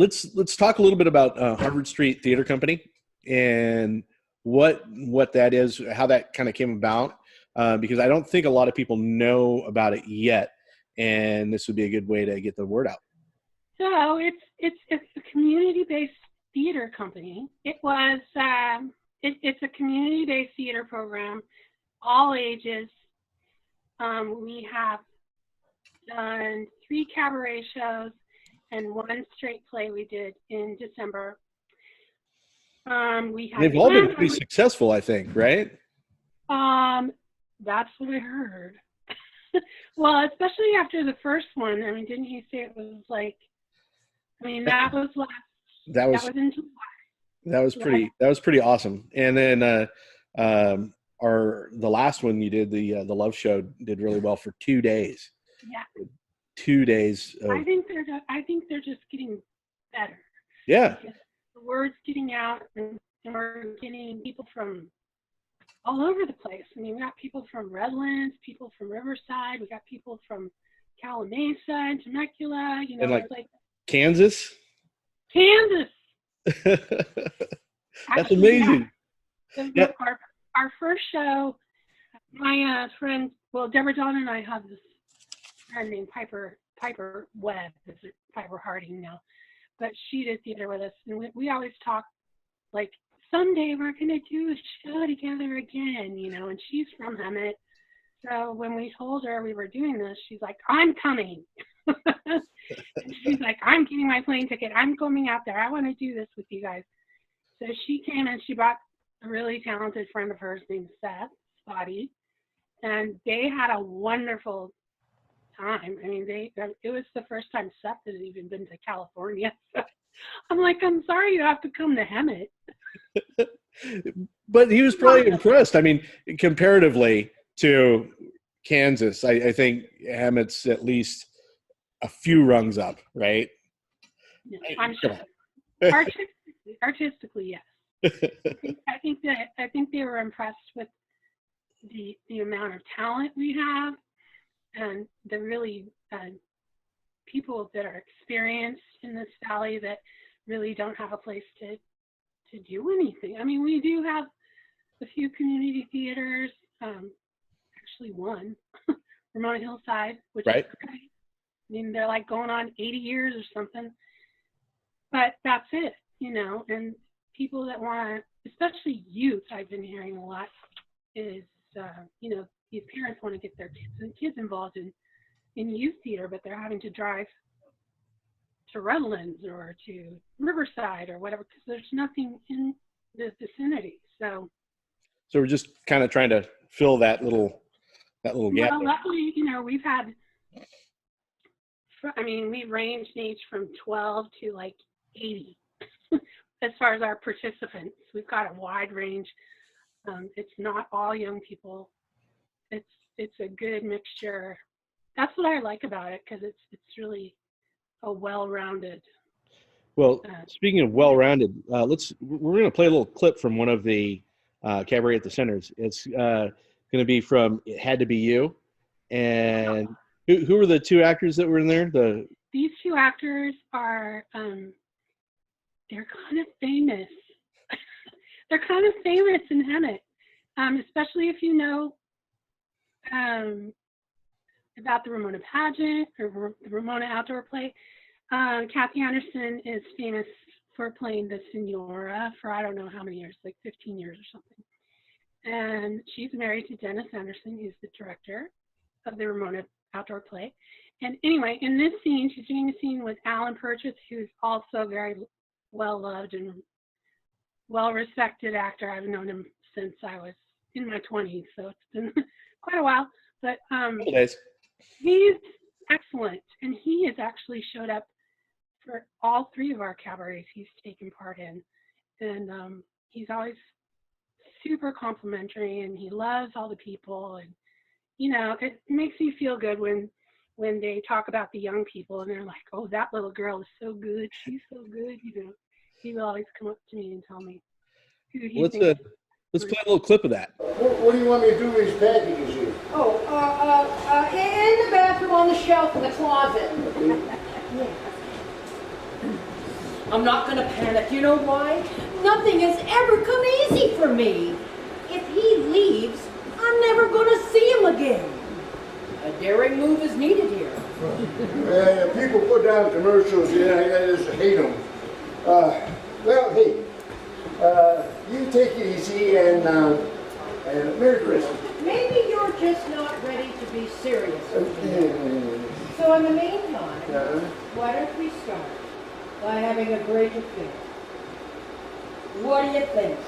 let's talk a little bit about Harvard Street Theater Company and what that is, how that kind of came about, because I don't think a lot of people know about it yet, and this would be a good way to get the word out. So it's a community-based theater company. It's a community-based theater program, all ages. We have done 3 cabaret shows and 1 straight play we did in December. They've all been pretty successful, I think, right? That's what I heard. Well, especially after the first one. I mean, didn't you say it was like? I mean, that was in July. That was pretty awesome. And then the last one you did, the Love Show, did really well for 2 days. Yeah. 2 days. I think they're just getting better. Yeah. Because the word's getting out, and we're getting people from all over the place. I mean, we got people from Redlands, people from Riverside, we got people from Calamasa and Temecula. You know, and like Kansas. That's Actually, amazing. Yeah. Our first show, my friend, Deborah Dawn and I have this friend named Piper Webb, Piper Harding now, but she did theater with us, and we always talk like, someday we're going to do a show together again, you know, and she's from Hemet. So when we told her we were doing this, she's like, I'm coming. And she's like, I'm getting my plane ticket. I'm coming out there. I want to do this with you guys. So she came and she brought a really talented friend of hers named Seth Spotty, and they had a wonderful time. I mean, it was the first time Seth had even been to California. So I'm like, I'm sorry you have to come to Hemet. But he was probably impressed. I mean, comparatively to Kansas, I think Hemet's at least a few rungs up, right? Yeah, I'm sure. Artistically, yes. I think they were impressed with the amount of talent we have, and the really people that are experienced in this valley that really don't have a place to do anything. I mean, we do have a few community theaters, actually one, Ramona Hillside, which right. is great. I mean, they're like going on 80 years or something, but that's it, you know. And people that want to, especially youth, I've been hearing a lot, is, you know, these parents want to get their kids involved in youth theater, but they're having to drive to Redlands or to Riverside or whatever, because there's nothing in the vicinity. So we're just kind of trying to fill that little gap. Well, luckily, you know, we've had, I mean, we ranged in age from 12 to like 80 as far as our participants. We've got a wide range. It's not all young people. It's a good mixture. That's what I like about it, because it's really a well-rounded. Well, speaking of well-rounded, we're going to play a little clip from one of the Cabaret at the Centers. It's going to be from It Had to Be You. And who were the 2 actors that were in there? These 2 actors are, they're kind of famous. They're kind of famous in Hemet, especially if you know about the Ramona pageant or the Ramona outdoor play. Kathy Anderson is famous for playing the Senora for I don't know how many years, like 15 years or something. And she's married to Dennis Anderson, who's the director of the Ramona outdoor play. And anyway, in this scene, she's doing a scene with Alan Purchase, who's also very well-loved and well-respected actor. I've known him since I was in my 20s, so it's been quite a while. But he's excellent, and he has actually showed up for all 3 of our cabarets he's taken part in. And he's always super complimentary, and he loves all the people. And, you know, it makes me feel good when they talk about the young people, and they're like, oh, that little girl is so good. She's so good. You know, he will always come up to me and tell me who he thinks. Let's play a little clip of that. What do you want me to do with these packages here? Oh, in the bathroom on the shelf in the closet. I'm not gonna panic. You know why? Nothing has ever come easy for me. If he leaves, I'm never gonna see him again. A daring move is needed here. People put down commercials, I just hate them. Well, hey, you take it easy and Merry Christmas. Maybe you're just not ready to be serious with me. So in the meantime, why don't we start by having a great affair? What do you think?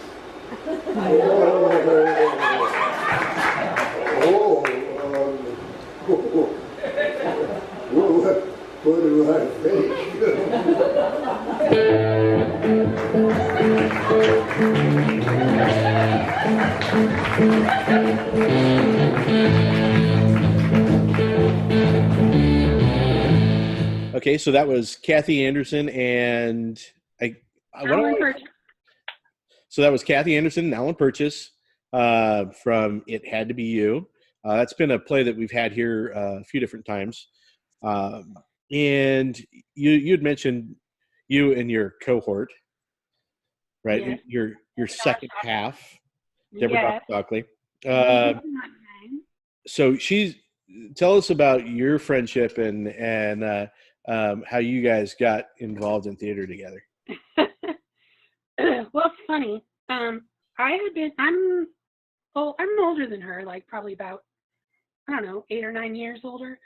What do I think? Okay, so that was Kathy Anderson and Alan Purchase. So that was Kathy Anderson and Alan Purchase from It Had to Be You. That's been a play that we've had here a few different times. And you had mentioned you and your cohort, right? Yes. Your second half, Deborah Yes. Stockley. So tell us about your friendship and how you guys got involved in theater together. Well, it's funny. I'm older than her, like probably about, I don't know, 8 or 9 years older.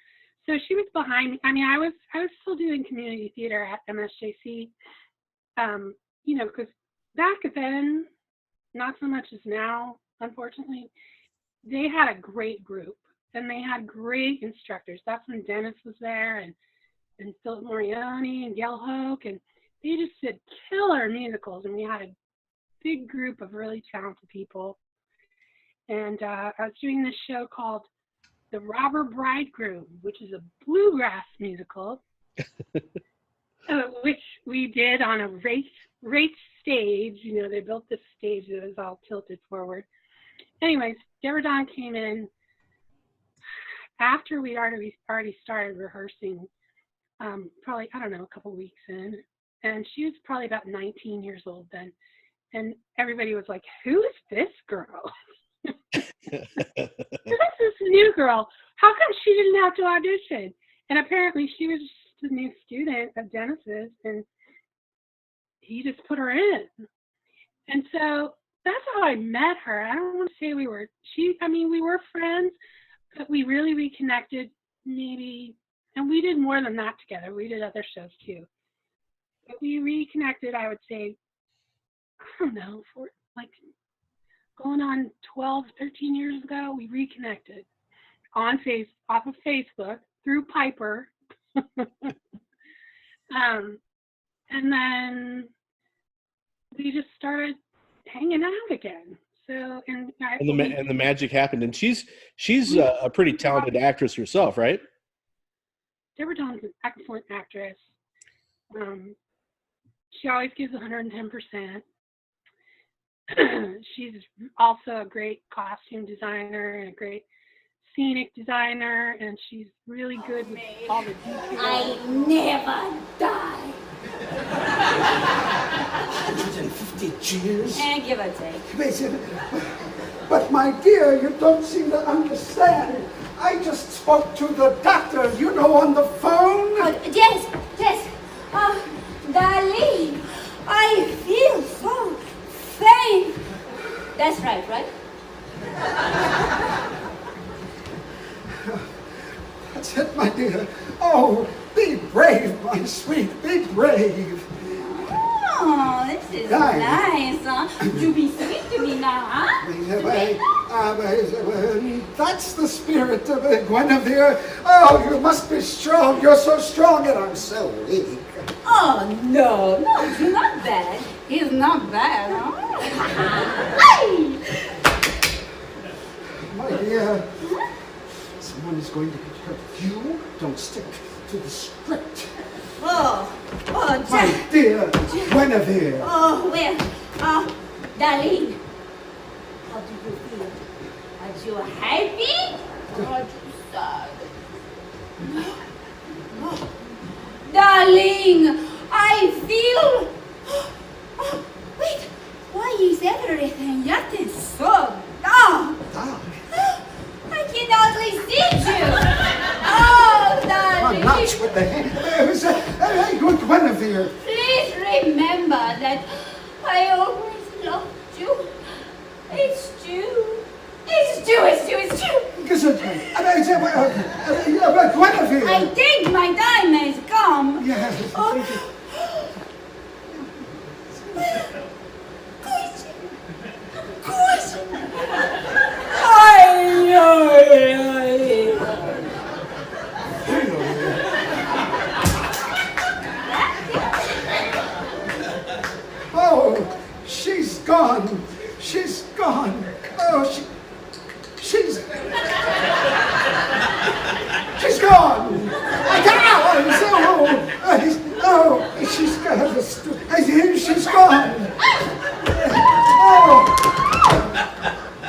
So she was behind me. I mean, I was still doing community theater at MSJC, because back then, not so much as now, unfortunately, they had a great group and they had great instructors. That's when Dennis was there and Philip Morioni and Gail Hoke, and they just did killer musicals, and we had a big group of really talented people. And I was doing this show called The Robber Bridegroom, which is a bluegrass musical, which we did on a race stage. They built this stage that was all tilted forward. Anyways, Deborah Dawn came in after we already started rehearsing, probably, I don't know, a couple weeks in. And she was probably about 19 years old then. And everybody was like, who is this girl? Who's this new girl? How come she didn't have to audition? And apparently she was just a new student of Dennis's, and he just put her in. And so that's how I met her. I don't want to say we were friends, but we really reconnected maybe, and we did more than that together. We did other shows too. But we reconnected, I would say, I don't know, for like going on 12, 13 years ago, we reconnected off of Facebook through Piper. And then we just started hanging out again. So and the magic happened, and she's a pretty talented actress herself, right? Deborah Dawn's an excellent actress. She always gives 110%. She's also a great costume designer and a great scenic designer, and she's really good with all the details. I never die. 150 years? Give or take. But my dear, you don't seem to understand. I just spoke to the doctor, on the phone. Yes. Darling, I feel so faint. That's right? That's it, my dear. Oh, be brave, my sweet, be brave. Oh, this is nice, huh? You be sweet to me now, huh? That's the spirit of it, Guinevere. Oh, you must be strong. You're so strong, and I'm so weak. Oh, no, he's not bad. He's not bad, huh? My dear, someone is going to get hurt. You don't stick to the script. Oh, my dear Guinevere. Oh, well, darling, how do you feel? Are you happy? Or are you sad? Darling, I I feel. Oh, wait, why is everything yet so dark? I can hardly see you. Oh, darling. Nuts with the hand. Hey, good Guinevere. Please remember that I always loved you. It's true. It's true, it's true, it's true. Guinevere. I think my time has come. Yes. Oh. Oh, she's gone. She's gone. Oh, she's gone. She's gone. She's gone. Oh,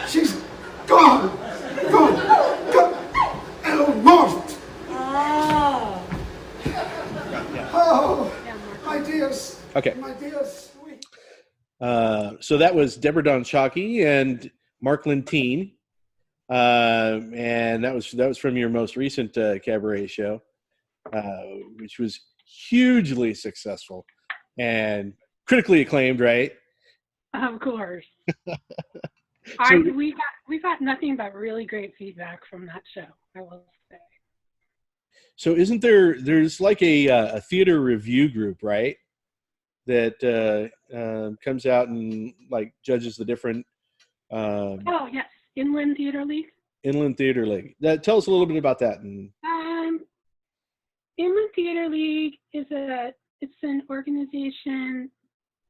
she's gone. Gone. El Mort. Oh, my dears. Okay. My dear sweet. So that was Deborah Dawn Shockey and Mark Lentine. And that was from your most recent cabaret show, which was hugely successful and critically acclaimed, right? Of course. So, we got nothing but really great feedback from that show, I will say. so isn't there's like a theater review group, right? That comes out and like judges the different Oh yes, Inland Theater League. Inland Theater League. Tell us a little bit about that. And Inland Theater League is it's an organization.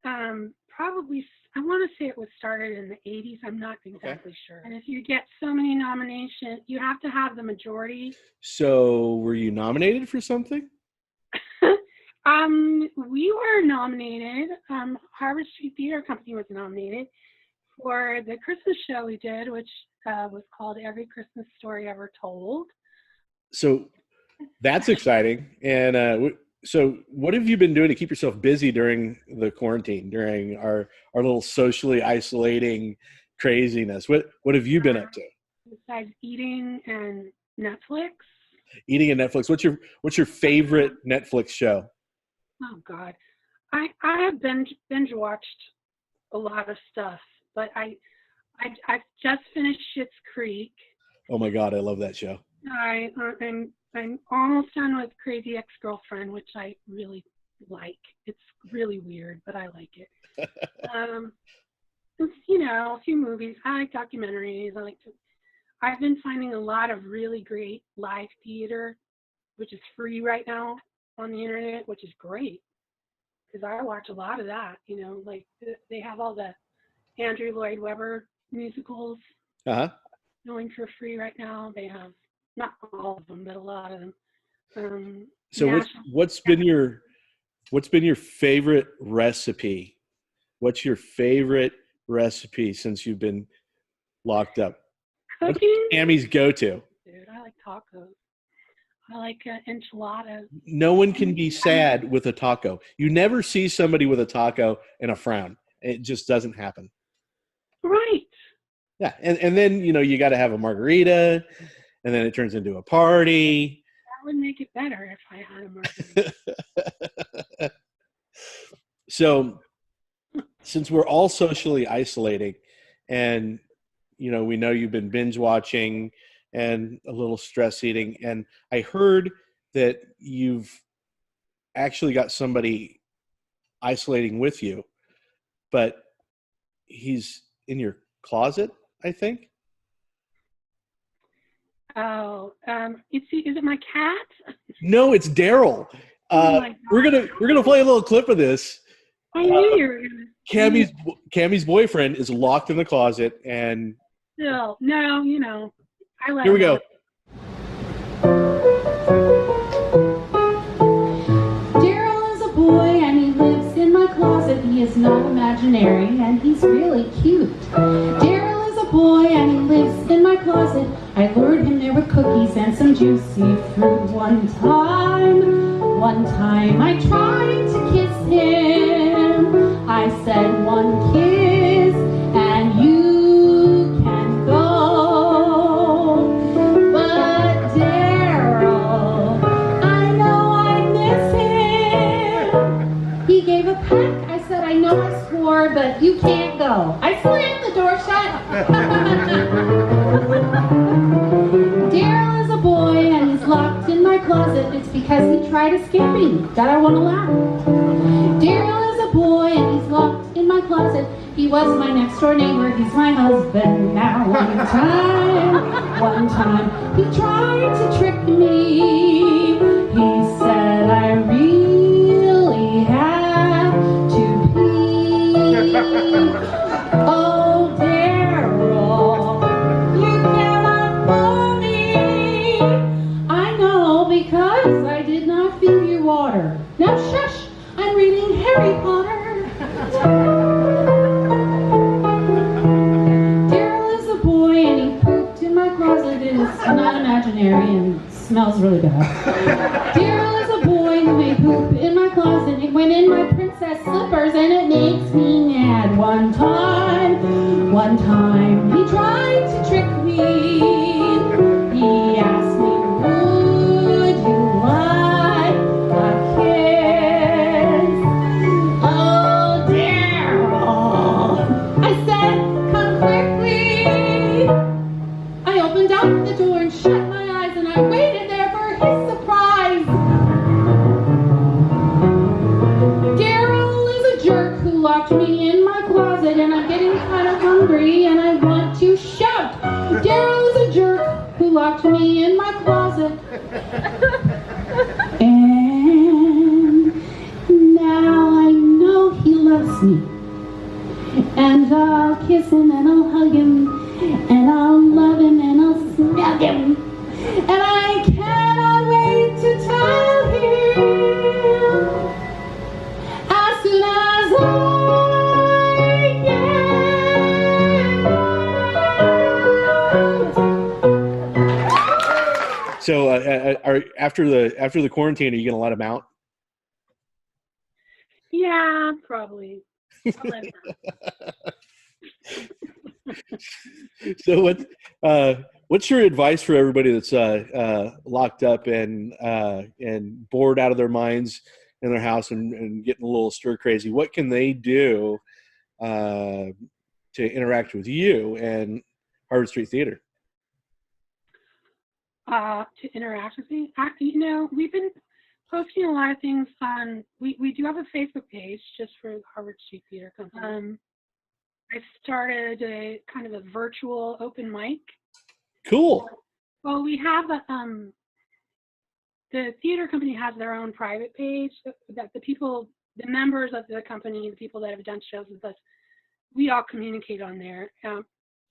Probably I want to say it was started in the 80s. I'm not exactly sure. And if you get so many nominations, you have to have the majority. So were you nominated for something? We were nominated. Harvard Street Theater Company was nominated for the Christmas show we did, which was called Every Christmas Story Ever Told. So that's exciting. And so what have you been doing to keep yourself busy during the quarantine, during our little socially isolating craziness? What have you been up to? Besides eating and Netflix. Eating and Netflix. What's your favorite Netflix show? Oh God, I have binge watched a lot of stuff, but I just finished Schitt's Creek. Oh my God, I love that show. I'm almost done with Crazy Ex-Girlfriend, which I really like. It's really weird, but I like it. A few movies. I like documentaries. I've been finding a lot of really great live theater, which is free right now on the internet, which is great because I watch a lot of that. They have all the Andrew Lloyd Webber musicals going for free right now. They have not all of them, but a lot of them. So what's been your favorite recipe? What's your favorite recipe since you've been locked up? Cooking. What's Tammy's go-to? Dude, I like tacos. I like enchiladas. No one can be sad with a taco. You never see somebody with a taco and a frown. It just doesn't happen. Right. Yeah, and then you got to have a margarita, and then it turns into a party. That would make it better if I had a margarita. So, since we're all socially isolating, and we know you've been binge watching and a little stress eating, and I heard that you've actually got somebody isolating with you, but he's in your closet, I think. Oh, is it my cat? No, it's Daryl. We're gonna play a little clip of this. I knew you were gonna. Cammy's boyfriend is locked in the closet, and No, I let here we go. Daryl is a boy and he lives in my closet. He is not imaginary and he's really cute. Daryl is a boy and he lives in my closet. I lured him there with cookies and some juicy fruit. One time I tried to kiss him. I said, one kiss and you can go. But Daryl, I know I miss him. He gave a peck. I said, I know I swore, but you can't go. I slammed the door shut. Daryl is a boy and he's locked in my closet. It's because he tried escaping that I want to laugh. Daryl is a boy and he's locked in my closet. He was my next door neighbor. He's my husband now. One time, he tried to trick me. He said I really have to pee. Oh, Daryl, you cannot fool me. I know because I did not fill your water. Now shush, I'm reading Harry Potter. Daryl is a boy and he pooped in my closet. It is not imaginary and smells really bad. Daryl is a boy who made poop in my closet. It went in my princess slippers and it makes me mad. One time, he tried to trick me. He asked me, would you like a kiss? Oh, Daryl. I said, come quickly. I opened up the door and shut my eyes and I waited there for his surprise. Daryl is a jerk who locked me in my closet and I'm getting kind of hungry and I want to shout. Daryl is a jerk who locked me in my closet. And now I know he loves me. And I'll kiss him and I'll hug him and I'll love him and I'll snug him. And I cannot wait to tell him as soon as I get out. So, after the quarantine, are you gonna let them out? Yeah, probably. I'll let him out. So, what's your advice for everybody that's locked up and bored out of their minds in their house and getting a little stir crazy? What can they do to interact with you and Harvard Street Theater? To interact with me, we've been posting a lot of things on. We do have a Facebook page just for Harvard Street Theater Company. I started a kind of a virtual open mic. Cool. Well, we have the theater company has their own private page that the members of the company, the people that have done shows with us, we all communicate on there.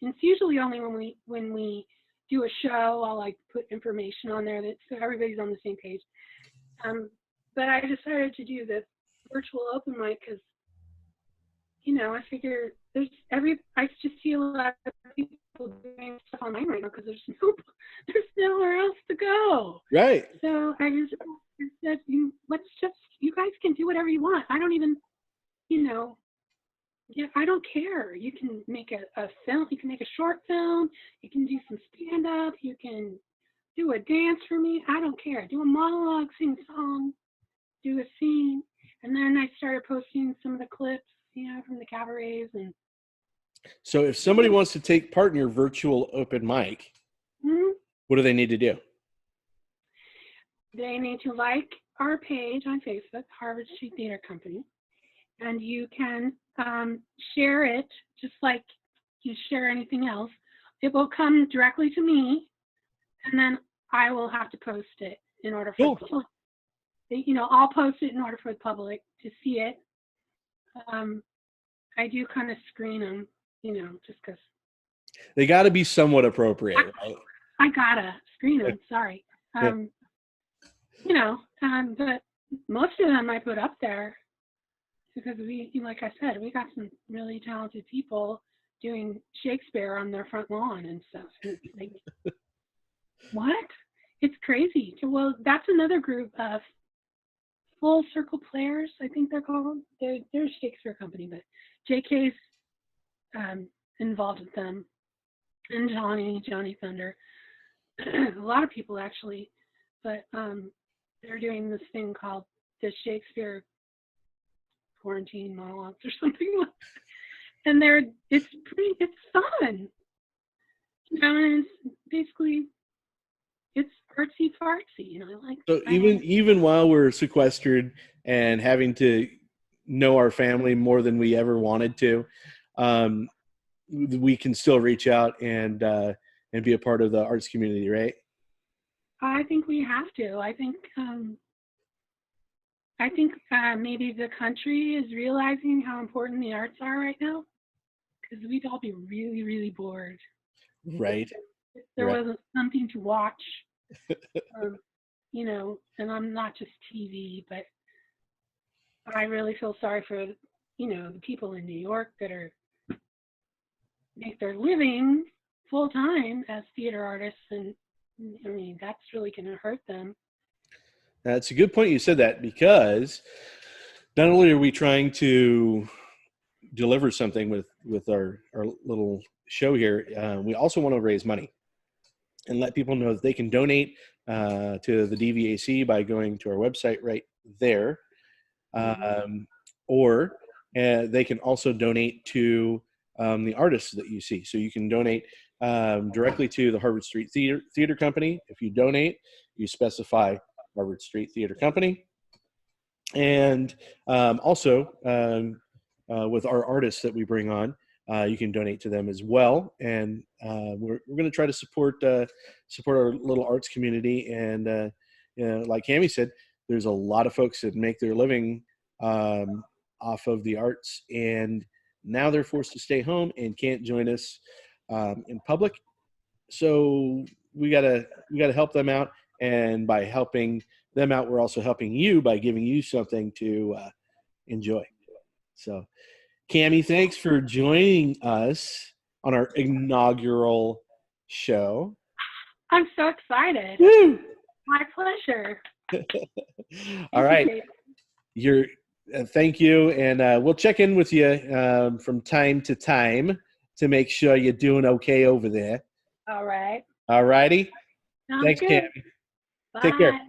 It's usually only when we do a show, I'll like put information on there so everybody's on the same page. But I decided to do this virtual open mic because, I figure I just see a lot of people doing stuff online right now because there's nowhere else to go. Right. So I just said, you guys can do whatever you want. I don't even, I don't care. You can make a film. You can make a short film. You can do some stand up. You can do a dance for me. I don't care. Do a monologue, sing a song, do a scene. And then I started posting some of the clips, from the cabarets. And so if somebody wants to take part in your virtual open mic, what do they need to do? They need to like our page on Facebook, Harvard Street Theater Company. And you can share it just like you share anything else. It will come directly to me, and then I will have to post it in order for I'll post it in order for the public to see it. I do kind of screen them, just because. They got to be somewhat appropriate, right? I gotta screen them. Sorry. But most of them I put up there because like I said, we got some really talented people doing Shakespeare on their front lawn and stuff. And it's like, what? It's crazy. Well, that's another group of Full Circle Players, I think they're called. They're a Shakespeare company, but JK's involved with them, and Johnny Thunder. A lot of people actually, but they're doing this thing called the Shakespeare Quarantine Monologues or something like that. And it's fun. You know, and it's basically, it's artsy fartsy, you know, like. So even while we're sequestered and having to know our family more than we ever wanted to, we can still reach out and be a part of the arts community, right? I think we have to. I think maybe the country is realizing how important the arts are right now, because we'd all be really, really bored. Right. If there wasn't something to watch, you know, and I'm not just TV, but I really feel sorry for, you know, the people in New York that make their living full time as theater artists, and I mean, that's really going to hurt them. That's a good point you said that, because not only are we trying to deliver something with our little show here, we also want to raise money and let people know that they can donate to the DVAC by going to our website right there, or they can also donate to the artists that you see. So you can donate directly to the Harvard Street Theater Company. If you donate, you specify Harvard Street Theater Company. And also with our artists that we bring on, you can donate to them as well. And we're going to try to support our little arts community. And you know, like Cami said, there's a lot of folks that make their living off of the arts, and now they're forced to stay home and can't join us in public. So we gotta help them out, and by helping them out, we're also helping you by giving you something to enjoy. So, Cami, thanks for joining us on our inaugural show. I'm so excited. Woo! My pleasure. All right. Thank you. And we'll check in with you from time to time to make sure you're doing okay over there. All right. All righty. Sounds Thanks, good. Cami. Bye. Take care.